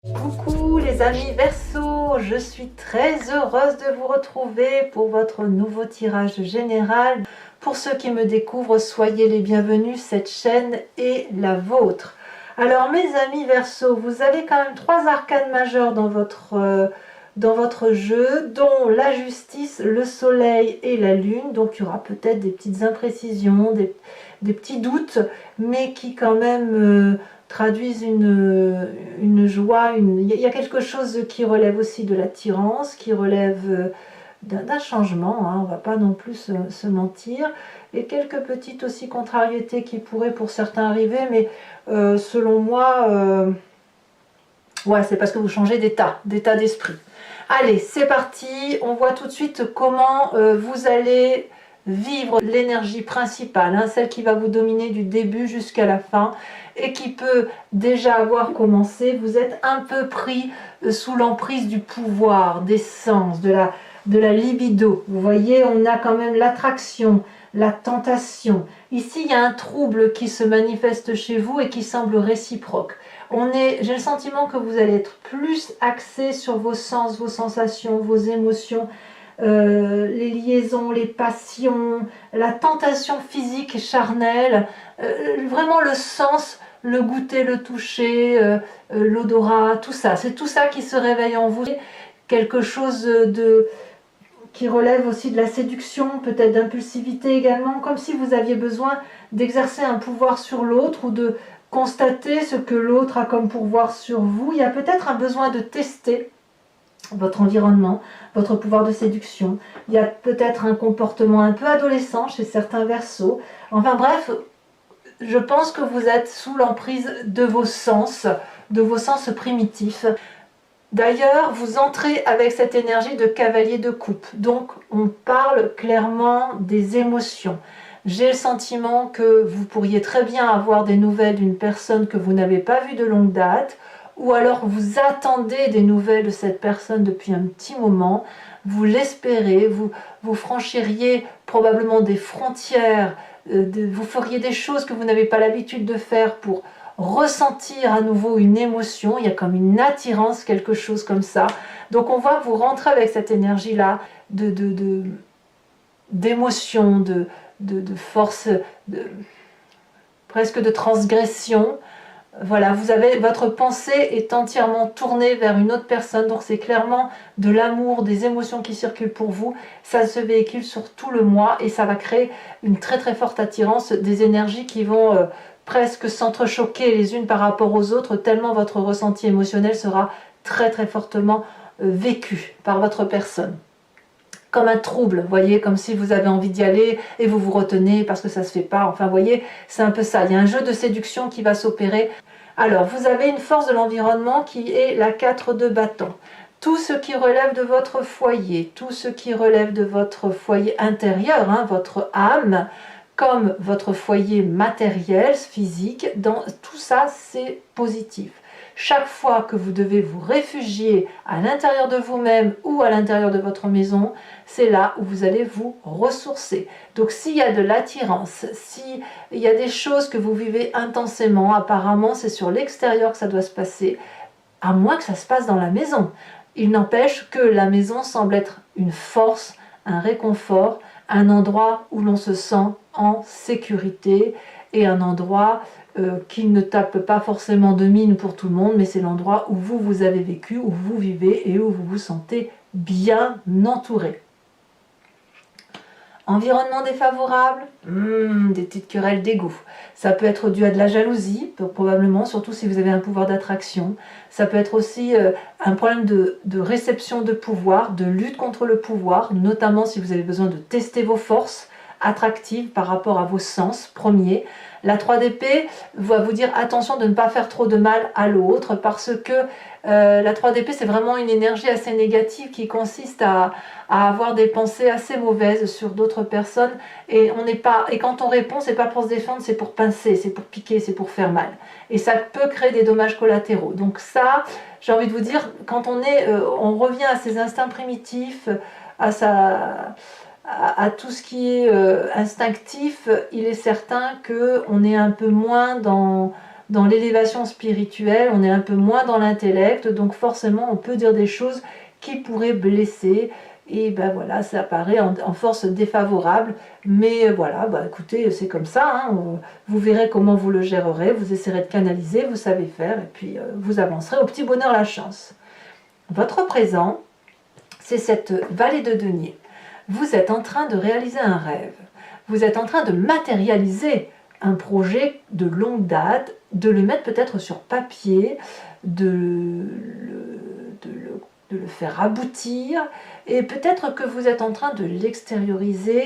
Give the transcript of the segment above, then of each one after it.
Coucou les amis Verseau, je suis très heureuse de vous retrouver pour votre nouveau tirage général. Pour ceux qui me découvrent, soyez les bienvenus, cette chaîne est la vôtre. Alors mes amis Verseau, vous avez quand même 3 arcanes majeures dans votre jeu, dont la justice, le soleil et la lune. Donc il y aura peut-être des petites imprécisions, des petits doutes, mais qui quand même traduisent une joie, il y a quelque chose qui relève aussi de l'attirance, qui relève d'un changement, hein, on ne va pas non plus se mentir, et quelques petites aussi contrariétés qui pourraient pour certains arriver, mais selon moi, ouais, c'est parce que vous changez d'état d'esprit. Allez, c'est parti, on voit tout de suite comment vous allez vivre l'énergie principale, hein, celle qui va vous dominer du début jusqu'à la fin et qui peut déjà avoir commencé. Vous êtes un peu pris sous l'emprise du pouvoir, des sens, de la libido. Vous voyez, on a quand même l'attraction, la tentation. Ici, il y a un trouble qui se manifeste chez vous et qui semble réciproque. J'ai le sentiment que vous allez être plus axé sur vos sens, vos sensations, vos émotions, les liaisons, les passions, la tentation physique et charnelle, vraiment le sens, le goûter, le toucher, l'odorat, tout ça. C'est tout ça qui se réveille en vous. Quelque chose qui relève aussi de la séduction, peut-être d'impulsivité également, comme si vous aviez besoin d'exercer un pouvoir sur l'autre ou de constater ce que l'autre a comme pouvoir sur vous. Il y a peut-être un besoin de tester votre environnement, votre pouvoir de séduction. Il y a peut-être un comportement un peu adolescent chez certains Verseaux. Enfin bref, je pense que vous êtes sous l'emprise de vos sens primitifs. D'ailleurs, vous entrez avec cette énergie de cavalier de coupe. Donc, on parle clairement des émotions. J'ai le sentiment que vous pourriez très bien avoir des nouvelles d'une personne que vous n'avez pas vue de longue date, ou alors vous attendez des nouvelles de cette personne depuis un petit moment, vous l'espérez, vous franchiriez probablement des frontières, vous feriez des choses que vous n'avez pas l'habitude de faire pour ressentir à nouveau une émotion, il y a comme une attirance, quelque chose comme ça. Donc on voit que vous rentrez avec cette énergie-là d'émotion, de force, presque de transgression. Voilà, votre pensée est entièrement tournée vers une autre personne, donc c'est clairement de l'amour, des émotions qui circulent pour vous. Ça se véhicule sur tout le mois et ça va créer une très très forte attirance, des énergies qui vont presque s'entrechoquer les unes par rapport aux autres, tellement votre ressenti émotionnel sera très très fortement vécu par votre personne. Comme un trouble, vous voyez, comme si vous avez envie d'y aller et vous vous retenez parce que ça ne se fait pas. Enfin, vous voyez, c'est un peu ça. Il y a un jeu de séduction qui va s'opérer. Alors, vous avez une force de l'environnement qui est la 4 de bâton. Tout ce qui relève de votre foyer, tout ce qui relève de votre foyer intérieur, hein, votre âme, comme votre foyer matériel, physique, tout ça, c'est positif. Chaque fois que vous devez vous réfugier à l'intérieur de vous-même ou à l'intérieur de votre maison, c'est là où vous allez vous ressourcer. Donc s'il y a de l'attirance, s'il y a des choses que vous vivez intensément, apparemment c'est sur l'extérieur que ça doit se passer, à moins que ça se passe dans la maison. Il n'empêche que la maison semble être une force, un réconfort, un endroit où l'on se sent en sécurité et un endroit qui ne tape pas forcément de mine pour tout le monde, mais c'est l'endroit où vous avez vécu, où vous vivez et où vous vous sentez bien entouré. Environnement défavorable, des petites querelles d'ego. Ça peut être dû à de la jalousie, probablement, surtout si vous avez un pouvoir d'attraction. Ça peut être aussi un problème de réception de pouvoir, de lutte contre le pouvoir, notamment si vous avez besoin de tester vos forces attractives par rapport à vos sens premiers. La 3 d'épée va vous dire attention de ne pas faire trop de mal à l'autre parce que la 3 d'épée c'est vraiment une énergie assez négative qui consiste à avoir des pensées assez mauvaises sur d'autres personnes et quand on répond c'est pas pour se défendre, c'est pour pincer, c'est pour piquer, c'est pour faire mal et ça peut créer des dommages collatéraux. Donc ça, j'ai envie de vous dire, quand on revient à ses instincts primitifs, à tout ce qui est instinctif, il est certain qu'on est un peu moins dans dans l'élévation spirituelle, on est un peu moins dans l'intellect, donc forcément on peut dire des choses qui pourraient blesser, et ben voilà, ça apparaît en force défavorable, mais voilà, bah écoutez, c'est comme ça, hein, vous verrez comment vous le gérerez, vous essaierez de canaliser, vous savez faire, et puis vous avancerez au petit bonheur la chance. Votre présent, c'est cette vallée de denier. Vous êtes en train de réaliser un rêve, vous êtes en train de matérialiser un projet de longue date, de le mettre peut-être sur papier, de le faire aboutir, et peut-être que vous êtes en train de l'extérioriser,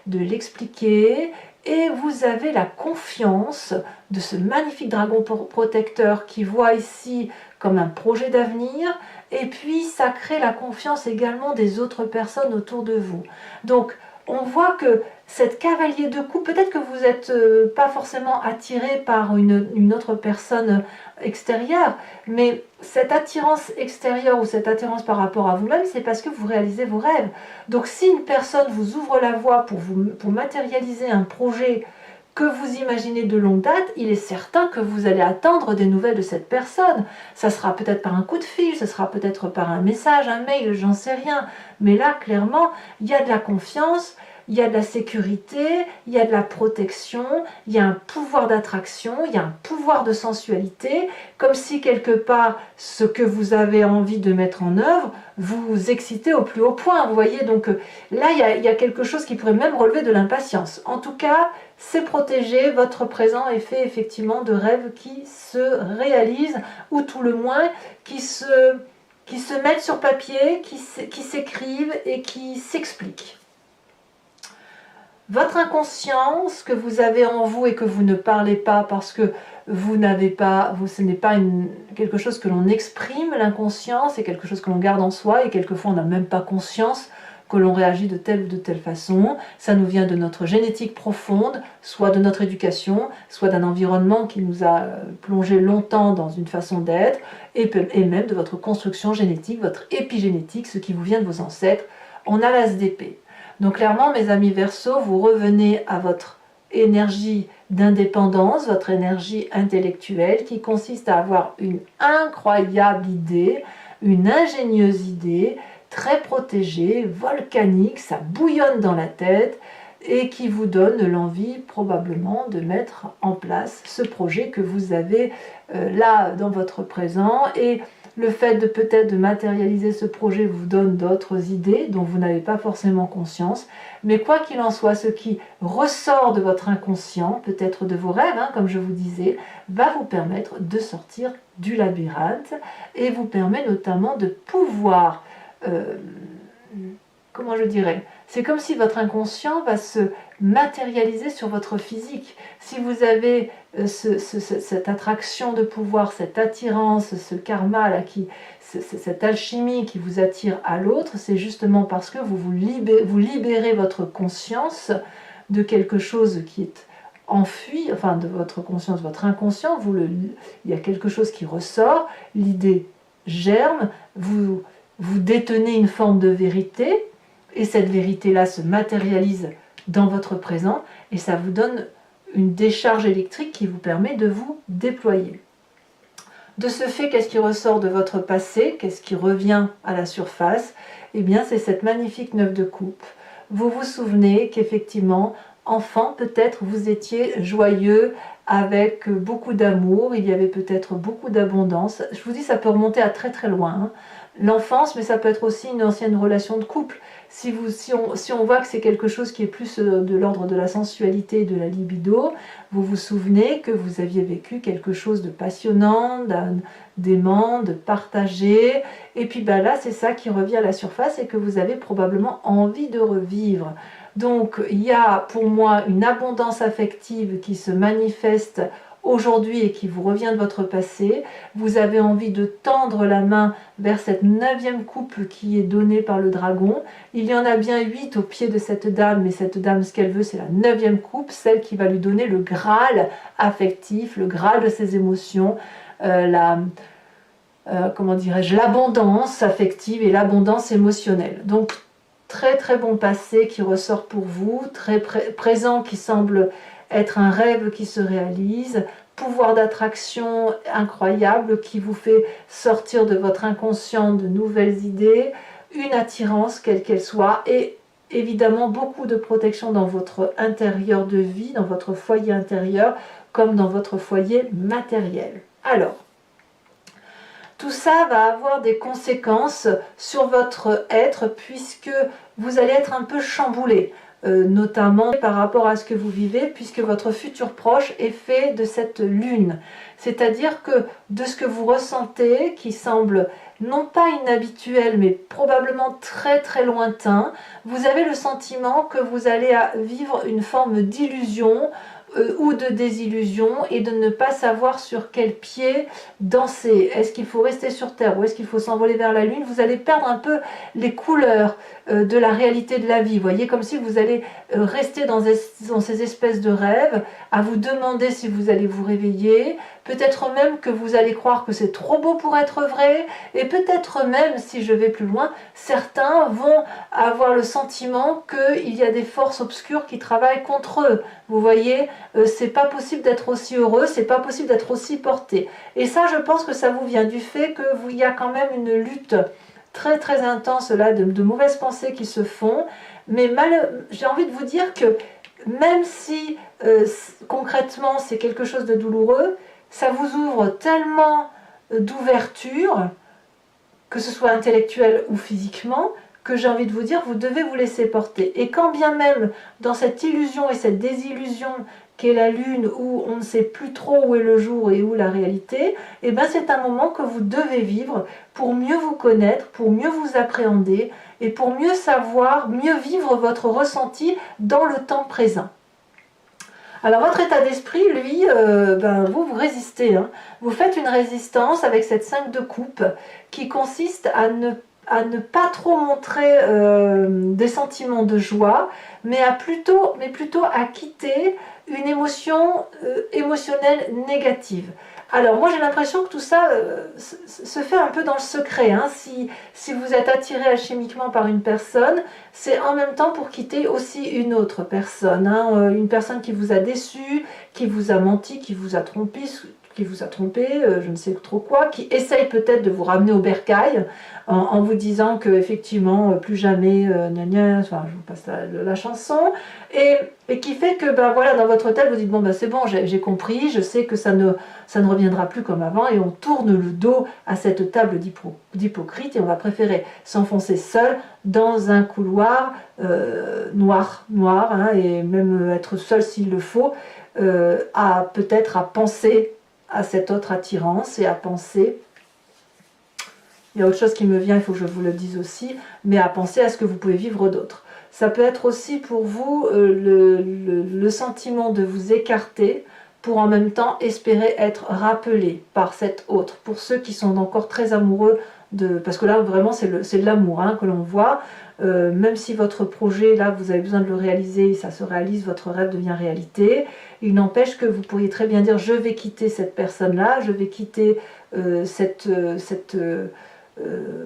de l'expliquer, et vous avez la confiance de ce magnifique dragon protecteur qui voit ici comme un projet d'avenir, et puis ça crée la confiance également des autres personnes autour de vous. Donc on voit que cette cavalier de coupe, peut-être que vous n'êtes pas forcément attiré par une autre personne extérieure, mais cette attirance extérieure ou cette attirance par rapport à vous-même, c'est parce que vous réalisez vos rêves. Donc si une personne vous ouvre la voie pour matérialiser un projet que vous imaginez de longue date, il est certain que vous allez attendre des nouvelles de cette personne. Ça sera peut-être par un coup de fil, ça sera peut-être par un message, un mail, j'en sais rien. Mais là, clairement, il y a de la confiance, il y a de la sécurité, il y a de la protection, il y a un pouvoir d'attraction, il y a un pouvoir de sensualité, comme si quelque part, ce que vous avez envie de mettre en œuvre, vous excitez au plus haut point. Vous voyez, donc là, il y a quelque chose qui pourrait même relever de l'impatience. En tout cas, c'est protégé, votre présent est fait effectivement de rêves qui se réalisent, ou tout le moins qui se mettent sur papier, qui s'écrivent et qui s'expliquent. Votre inconscient, ce que vous avez en vous et que vous ne parlez pas parce que vous n'avez pas, ce n'est pas quelque chose que l'on exprime, l'inconscient, c'est quelque chose que l'on garde en soi et quelquefois on n'a même pas conscience que l'on réagit de telle ou de telle façon. Ça nous vient de notre génétique profonde, soit de notre éducation, soit d'un environnement qui nous a plongé longtemps dans une façon d'être, et même de votre construction génétique, votre épigénétique, ce qui vous vient de vos ancêtres. On a l'as d'épée. Donc clairement, mes amis Verseaux, vous revenez à votre énergie d'indépendance, votre énergie intellectuelle qui consiste à avoir une incroyable idée, une ingénieuse idée, très protégée, volcanique, ça bouillonne dans la tête et qui vous donne l'envie probablement de mettre en place ce projet que vous avez là dans votre présent. Et le fait de peut-être de matérialiser ce projet vous donne d'autres idées dont vous n'avez pas forcément conscience. Mais quoi qu'il en soit, ce qui ressort de votre inconscient, peut-être de vos rêves, hein, comme je vous disais, va vous permettre de sortir du labyrinthe et vous permet notamment de pouvoir, comment je dirais, c'est comme si votre inconscient va se matérialiser sur votre physique. Si vous avez cette attraction de pouvoir, cette attirance, ce karma, là, cette alchimie qui vous attire à l'autre, c'est justement parce que vous libérez votre conscience de quelque chose qui est enfui, enfin de votre conscience, votre inconscient, il y a quelque chose qui ressort, l'idée germe, vous détenez une forme de vérité, et cette vérité-là se matérialise dans votre présent, et ça vous donne une décharge électrique qui vous permet de vous déployer. De ce fait, qu'est-ce qui ressort de votre passé? Qu'est-ce qui revient à la surface? Eh bien, c'est cette magnifique 9 de coupe. Vous vous souvenez qu'effectivement, enfant, peut-être vous étiez joyeux, avec beaucoup d'amour, il y avait peut-être beaucoup d'abondance. Je vous dis, ça peut remonter à très très loin, hein. L'enfance, mais ça peut être aussi une ancienne relation de couple. Si on voit que c'est quelque chose qui est plus de l'ordre de la sensualité et de la libido, vous vous souvenez que vous aviez vécu quelque chose de passionnant, d'aimant, de partagé, et puis ben là c'est ça qui revient à la surface et que vous avez probablement envie de revivre. Donc il y a pour moi une abondance affective qui se manifeste aujourd'hui et qui vous revient de votre passé. Vous avez envie de tendre la main vers cette 9e coupe qui est donnée par le dragon. Il y en a bien 8 au pied de cette dame, mais cette dame, ce qu'elle veut, c'est la 9e coupe, celle qui va lui donner le Graal affectif, le Graal de ses émotions, comment dirais-je, l'abondance affective et l'abondance émotionnelle. Donc très très bon passé qui ressort pour vous, très présent qui semble être un rêve qui se réalise, pouvoir d'attraction incroyable qui vous fait sortir de votre inconscient de nouvelles idées, une attirance quelle qu'elle soit et évidemment beaucoup de protection dans votre intérieur de vie, dans votre foyer intérieur comme dans votre foyer matériel. Alors, tout ça va avoir des conséquences sur votre être puisque vous allez être un peu chamboulé, notamment par rapport à ce que vous vivez puisque votre futur proche est fait de cette lune. C'est-à-dire que de ce que vous ressentez, qui semble non pas inhabituel mais probablement très très lointain, vous avez le sentiment que vous allez vivre une forme d'illusion ou de désillusion et de ne pas savoir sur quel pied danser. Est-ce qu'il faut rester sur Terre ou est-ce qu'il faut s'envoler vers la Lune? Vous allez perdre un peu les couleurs de la réalité de la vie. Vous voyez, comme si vous allez rester dans ces espèces de rêves, à vous demander si vous allez vous réveiller, peut-être même que vous allez croire que c'est trop beau pour être vrai, et peut-être même, si je vais plus loin, certains vont avoir le sentiment qu'il y a des forces obscures qui travaillent contre eux. Vous voyez, c'est pas possible d'être aussi heureux, c'est pas possible d'être aussi porté. Et ça, je pense que ça vous vient du fait qu'il y a quand même une lutte très très intense là de mauvaises pensées qui se font. Mais j'ai envie de vous dire que même si concrètement c'est quelque chose de douloureux, ça vous ouvre tellement d'ouverture, que ce soit intellectuelle ou physiquement, que j'ai envie de vous dire, vous devez vous laisser porter. Et quand bien même, dans cette illusion et cette désillusion qu'est la lune, où on ne sait plus trop où est le jour et où la réalité, et ben c'est un moment que vous devez vivre pour mieux vous connaître, pour mieux vous appréhender, et pour mieux savoir, mieux vivre votre ressenti dans le temps présent. Alors votre état d'esprit, lui, vous résistez. Hein. Vous faites une résistance avec cette 5 de coupe qui consiste à ne pas trop montrer des sentiments de joie, mais plutôt à quitter une émotion émotionnelle négative. Alors moi j'ai l'impression que tout ça se fait un peu dans le secret. Hein. Si vous êtes attiré alchimiquement par une personne, c'est en même temps pour quitter aussi une autre personne. Hein. Une personne qui vous a déçu, qui vous a menti, qui vous a trompé, je ne sais trop quoi, qui essaye peut-être de vous ramener au bercail en vous disant que effectivement plus jamais, enfin je vous passe la chanson, et qui fait que voilà, dans votre tête vous dites bon c'est bon, j'ai compris, je sais que ça ne reviendra plus comme avant, et on tourne le dos à cette table d'hypocrite et on va préférer s'enfoncer seul dans un couloir noir, hein, et même être seul s'il le faut, peut-être à penser à cette autre attirance et à penser, il y a autre chose qui me vient, il faut que je vous le dise aussi, mais à penser à ce que vous pouvez vivre d'autre. Ça peut être aussi pour vous le sentiment de vous écarter pour en même temps espérer être rappelé par cet autre. Pour ceux qui sont encore très amoureux parce que là vraiment c'est de l'amour hein, que l'on voit, même si votre projet là vous avez besoin de le réaliser, ça se réalise, votre rêve devient réalité, il n'empêche que vous pourriez très bien dire je vais quitter cette personne là, je vais quitter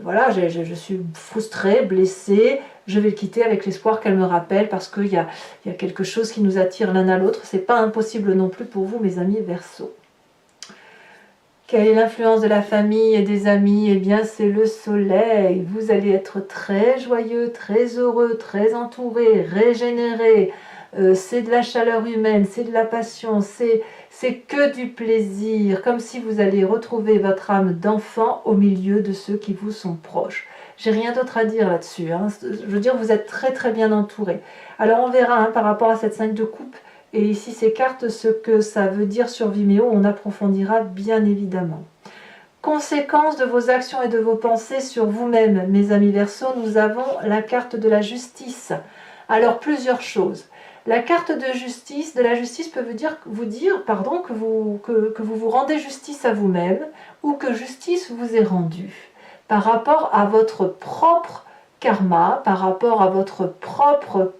voilà, je suis frustrée, blessée, je vais le quitter avec l'espoir qu'elle me rappelle parce qu'il y a quelque chose qui nous attire l'un à l'autre. C'est pas impossible non plus pour vous mes amis Verseaux. Quelle est l'influence de la famille et des amis? Eh bien, c'est le soleil. Vous allez être très joyeux, très heureux, très entouré, régénéré. C'est de la chaleur humaine, c'est de la passion, c'est que du plaisir. Comme si vous allez retrouver votre âme d'enfant au milieu de ceux qui vous sont proches. J'ai rien d'autre à dire là-dessus. Hein. Je veux dire, vous êtes très très bien entouré. Alors, on verra hein, par rapport à cette 5 de coupe. Et ici, ces cartes, ce que ça veut dire sur Vimeo, on approfondira bien évidemment. Conséquences de vos actions et de vos pensées sur vous-même, mes amis Verseaux, nous avons la carte de la justice. Alors, plusieurs choses. La carte de la justice peut vous dire que vous rendez justice à vous-même ou que justice vous est rendue par rapport à votre propre karma, par rapport à votre propre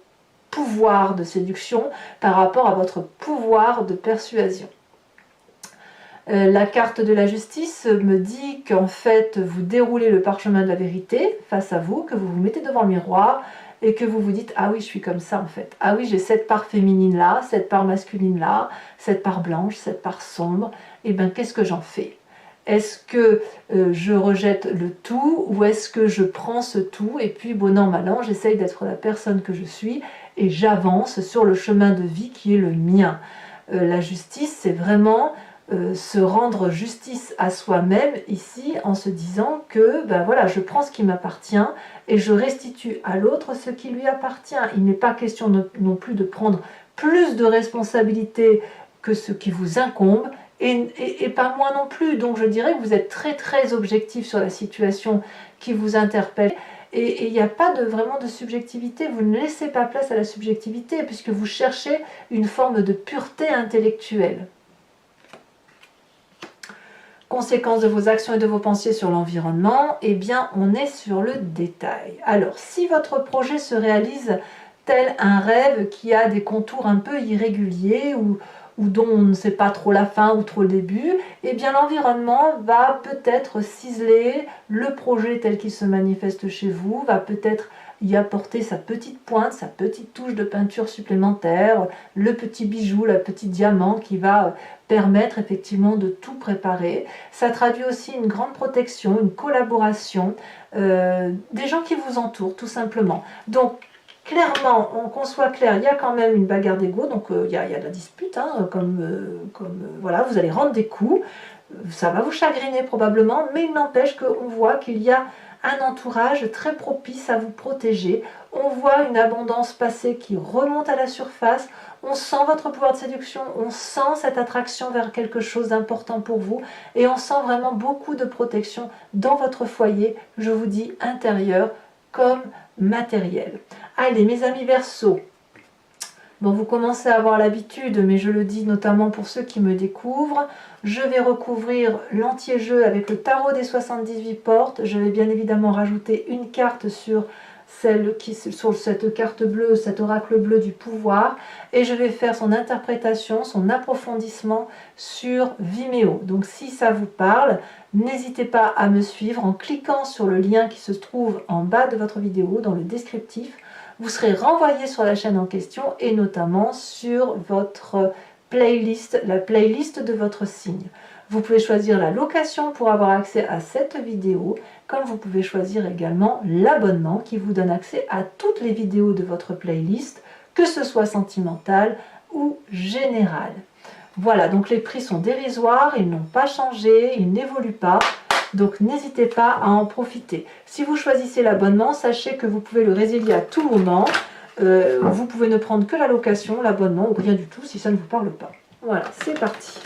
pouvoir de séduction, par rapport à votre pouvoir de persuasion. La carte de la justice me dit qu'en fait vous déroulez le parchemin de la vérité face à vous, que vous vous mettez devant le miroir et que vous vous dites, ah oui, je suis comme ça en fait. Ah oui, j'ai cette part féminine là, cette part masculine là, cette part blanche, cette part sombre. Et bien, qu'est-ce que j'en fais? Est-ce que je rejette le tout ou est-ce que je prends ce tout et puis, bon an, mal an, j'essaye d'être la personne que je suis et j'avance sur le chemin de vie qui est le mien. La justice, c'est vraiment se rendre justice à soi-même ici en se disant que ben voilà, je prends ce qui m'appartient et je restitue à l'autre ce qui lui appartient. Il n'est pas question non plus de prendre plus de responsabilités que ce qui vous incombe et pas moins non plus. Donc je dirais que vous êtes très très objectif sur la situation qui vous interpelle. Et il n'y a pas vraiment de subjectivité, vous ne laissez pas place à la subjectivité puisque vous cherchez une forme de pureté intellectuelle. Conséquence de vos actions et de vos pensées sur l'environnement, eh bien on est sur le détail. Alors si votre projet se réalise tel un rêve qui a des contours un peu irréguliers ou dont on ne sait pas trop la fin ou trop le début, eh bien l'environnement va peut-être ciseler le projet tel qu'il se manifeste chez vous, va peut-être y apporter sa petite pointe, sa petite touche de peinture supplémentaire, le petit bijou, le petit diamant qui va permettre effectivement de tout préparer. Ça traduit aussi une grande protection, une collaboration des gens qui vous entourent tout simplement. Donc clairement, qu'on soit clair, il y a quand même une bagarre d'ego, donc il y a de la dispute, hein, voilà, vous allez rendre des coups, ça va vous chagriner probablement, mais il n'empêche qu'on voit qu'il y a un entourage très propice à vous protéger. On voit une abondance passée qui remonte à la surface, on sent votre pouvoir de séduction, on sent cette attraction vers quelque chose d'important pour vous et on sent vraiment beaucoup de protection dans votre foyer, je vous dis intérieur comme matériel. Allez mes amis Verseaux, bon, vous commencez à avoir l'habitude, mais je le dis notamment pour ceux qui me découvrent, je vais recouvrir l'entier-jeu avec le tarot des 78 portes. Je vais bien évidemment rajouter une carte sur cette carte bleue, cet oracle bleu du pouvoir, et je vais faire son interprétation, son approfondissement sur Vimeo. Donc si ça vous parle, n'hésitez pas à me suivre en cliquant sur le lien qui se trouve en bas de votre vidéo, dans le descriptif. Vous serez renvoyé sur la chaîne en question et notamment sur votre playlist, la playlist de votre signe. Vous pouvez choisir la location pour avoir accès à cette vidéo, comme vous pouvez choisir également l'abonnement qui vous donne accès à toutes les vidéos de votre playlist, que ce soit sentimentale ou générale. Voilà, donc les prix sont dérisoires, ils n'ont pas changé, ils n'évoluent pas. Donc n'hésitez pas à en profiter. Si vous choisissez l'abonnement, sachez que vous pouvez le résilier à tout moment. Vous pouvez ne prendre que la location, l'abonnement ou rien du tout si ça ne vous parle pas. Voilà, c'est parti.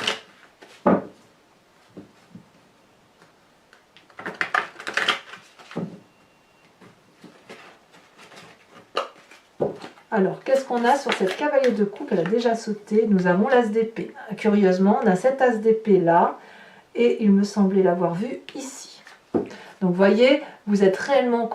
Alors, qu'est-ce qu'on a sur cette cavalier de coupe? Elle a déjà sauté. Nous avons l'as d'épée. Curieusement, on a cet as d'épée là. Et il me semblait l'avoir vu ici. Donc, voyez, vous êtes réellement...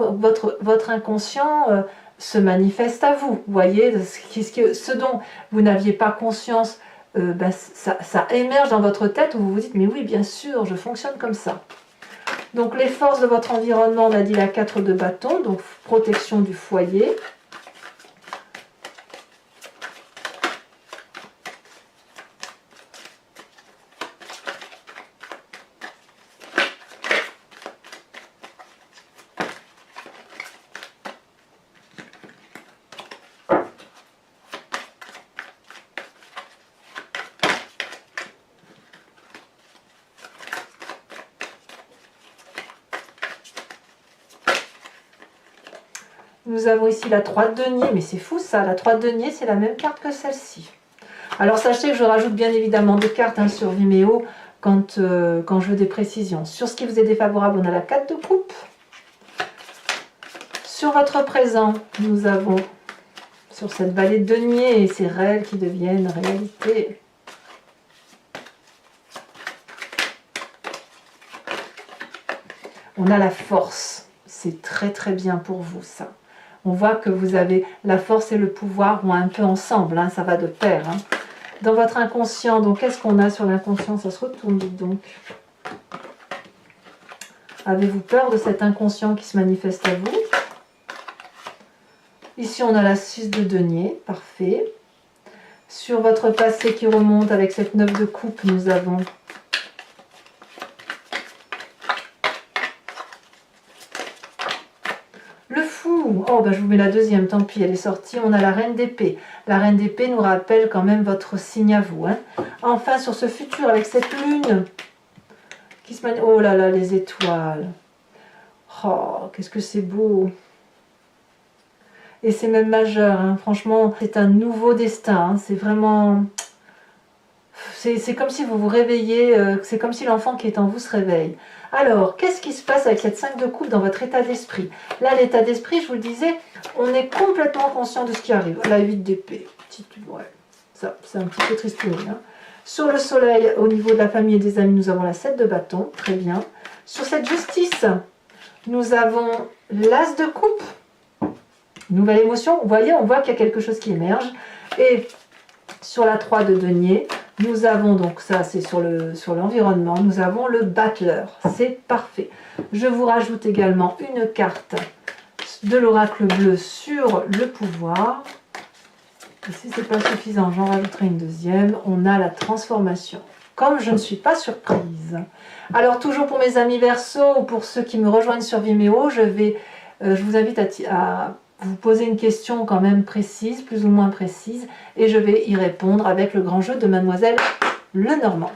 Votre inconscient se manifeste à vous. Vous voyez, ce dont vous n'aviez pas conscience, ça émerge dans votre tête où vous vous dites, mais oui, bien sûr, je fonctionne comme ça. Donc, les forces de votre environnement, on a dit la 4 de bâton, donc protection du foyer. Nous avons ici la 3 de denier, mais c'est fou ça, la 3 de denier c'est la même carte que celle-ci. Alors sachez que je rajoute bien évidemment des cartes sur Vimeo quand je veux des précisions. Sur ce qui vous est défavorable, on a la 4 de coupe. Sur votre présent, nous avons sur cette vallée de denier et ces rêves qui deviennent réalité. On a la force, c'est très très bien pour vous ça. On voit que vous avez la force et le pouvoir vont un peu ensemble, hein, ça va de pair. Hein. Dans votre inconscient, donc qu'est-ce qu'on a sur l'inconscient? Ça se retourne, dites donc. Avez-vous peur de cet inconscient qui se manifeste à vous? Ici, on a la 6 de denier, parfait. Sur votre passé qui remonte avec cette 9 de coupe, nous avons le fou. Oh, bah, je vous mets la deuxième, tant pis, elle est sortie. On a la reine d'épée. La reine d'épée nous rappelle quand même votre signe à vous. Hein. Enfin, sur ce futur, avec cette lune qui se manie... Oh là là, les étoiles. Oh, qu'est-ce que c'est beau. Et c'est même majeur, hein. Franchement, c'est un nouveau destin. Hein. C'est vraiment... C'est comme si vous vous réveillez, c'est comme si l'enfant qui est en vous se réveille. Alors, qu'est-ce qui se passe avec cette 5 de coupe dans votre état d'esprit? Là, l'état d'esprit, je vous le disais, on est complètement conscient de ce qui arrive. La 8 d'épée, ouais, ça, c'est un petit peu tristouné. Hein. Sur le soleil, au niveau de la famille et des amis, nous avons la 7 de bâton, très bien. Sur cette justice, nous avons l'as de coupe. Nouvelle émotion, vous voyez, on voit qu'il y a quelque chose qui émerge. Et sur la 3 de denier, nous avons donc, ça c'est sur l'environnement, nous avons le battleur, c'est parfait. Je vous rajoute également une carte de l'oracle bleu sur le pouvoir. Et si ce n'est pas suffisant, j'en rajouterai une deuxième. On a la transformation. Comme je ne suis pas surprise. Alors toujours pour mes amis Verseau, ou pour ceux qui me rejoignent sur Vimeo, je vous invite à vous poser une question quand même précise, plus ou moins précise, et je vais y répondre avec le grand jeu de Mademoiselle Lenormand.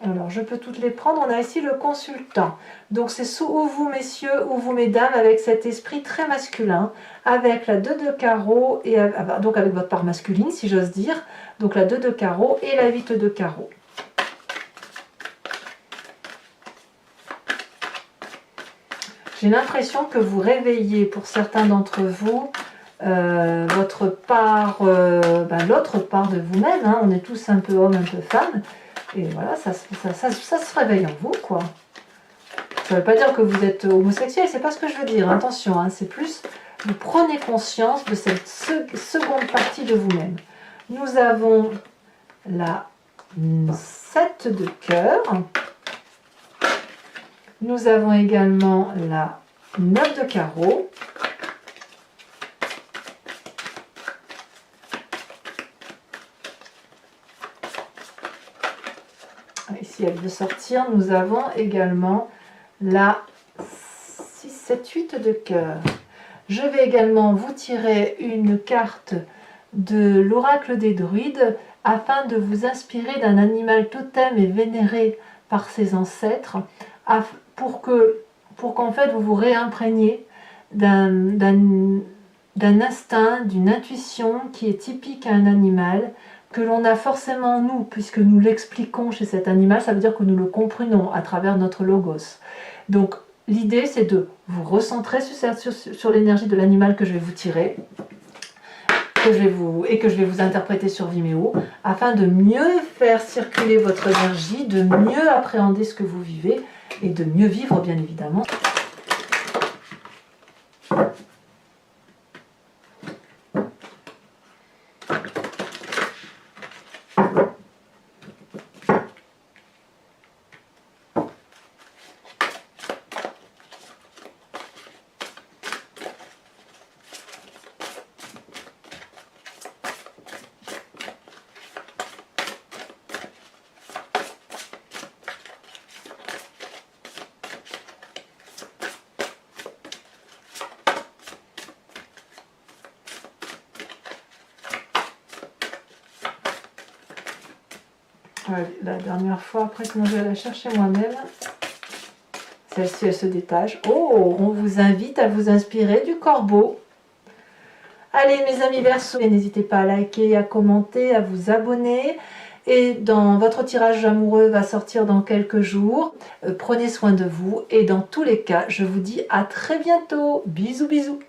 Alors, je peux toutes les prendre. On a ici le consultant. Donc, c'est ou vous, messieurs, ou vous, mesdames, avec cet esprit très masculin, avec la 2 de carreau, et donc avec votre part masculine, si j'ose dire. Donc, la 2 de carreau et la 8 de carreau. J'ai l'impression que vous réveillez, pour certains d'entre vous, votre part, l'autre part de vous-même. Hein. On est tous un peu hommes, un peu femmes. Et voilà, ça se réveille en vous, quoi. Ça ne veut pas dire que vous êtes homosexuel, c'est pas ce que je veux dire, attention, hein, c'est plus, vous prenez conscience de cette seconde partie de vous-même. Nous avons la 7 de cœur, nous avons également la 9 de carreau, ici elle veut sortir, nous avons également la 6, 7, 8 de cœur. Je vais également vous tirer une carte de l'oracle des druides afin de vous inspirer d'un animal totem et vénéré par ses ancêtres pour qu'en fait vous vous réimprégniez d'un instinct, d'une intuition qui est typique à un animal, que l'on a forcément nous, puisque nous l'expliquons chez cet animal, ça veut dire que nous le comprenons à travers notre logos. Donc l'idée c'est de vous recentrer sur l'énergie de l'animal que je vais vous tirer, que je vais vous interpréter sur Vimeo, afin de mieux faire circuler votre énergie, de mieux appréhender ce que vous vivez, et de mieux vivre bien évidemment. La dernière fois, après sinon je vais la chercher moi-même. Celle-ci, elle se détache. Oh, on vous invite à vous inspirer du corbeau. Allez mes amis Verseaux, n'hésitez pas à liker, à commenter, à vous abonner. Et dans votre tirage amoureux va sortir dans quelques jours. Prenez soin de vous et dans tous les cas, je vous dis à très bientôt. Bisous bisous.